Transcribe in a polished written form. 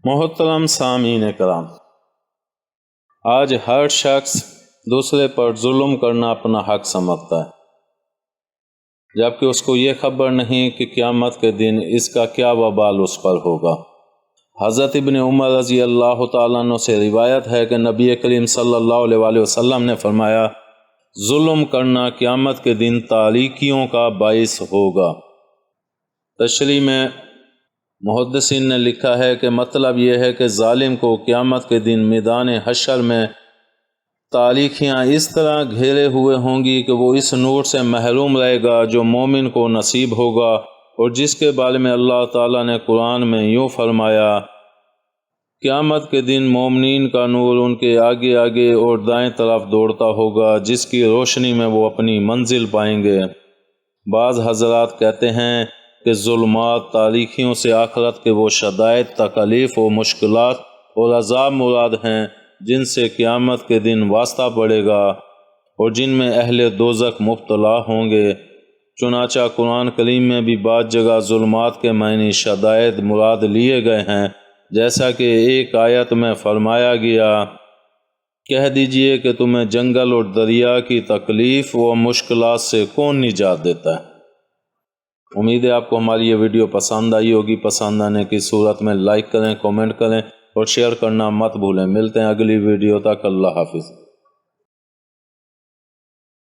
محترم سامعین کرام، آج ہر شخص دوسرے پر ظلم کرنا اپنا حق سمجھتا ہے، جبکہ اس کو یہ خبر نہیں کہ قیامت کے دن اس کا کیا وبال اس پر ہوگا۔ حضرت ابن عمر رضی اللہ تعالیٰ عنہ سے روایت ہے کہ نبی کریم صلی اللہ علیہ وآلہ وسلم نے فرمایا، ظلم کرنا قیامت کے دن تاریکیوں کا باعث ہوگا۔ تشریح میں محدثین نے لکھا ہے کہ مطلب یہ ہے کہ ظالم کو قیامت کے دن میدان حشر میں تاریکیاں اس طرح گھیرے ہوئے ہوں گی کہ وہ اس نور سے محروم رہے گا جو مومن کو نصیب ہوگا، اور جس کے بارے میں اللہ تعالیٰ نے قرآن میں یوں فرمایا، قیامت کے دن مومنین کا نور ان کے آگے آگے اور دائیں طرف دوڑتا ہوگا، جس کی روشنی میں وہ اپنی منزل پائیں گے۔ بعض حضرات کہتے ہیں کہ ظلمات تاریکیوں سے آخرت کے وہ شدائد، تکالیف و مشکلات اور عذاب مراد ہیں جن سے قیامت کے دن واسطہ پڑے گا اور جن میں اہل دوزخ مبتلا ہوں گے۔ چنانچہ قرآن کریم میں بھی بعض جگہ ظلمات کے معنی شدائد مراد لیے گئے ہیں، جیسا کہ ایک آیت میں فرمایا گیا، کہہ دیجئے کہ تمہیں جنگل اور دریا کی تکلیف و مشکلات سے کون نجات دیتا ہے۔ امید ہے آپ کو ہماری یہ ویڈیو پسند آئی ہوگی۔ پسند آنے کی صورت میں لائک کریں، کومنٹ کریں اور شیئر کرنا مت بھولیں۔ ملتے ہیں اگلی ویڈیو تک، اللہ حافظ۔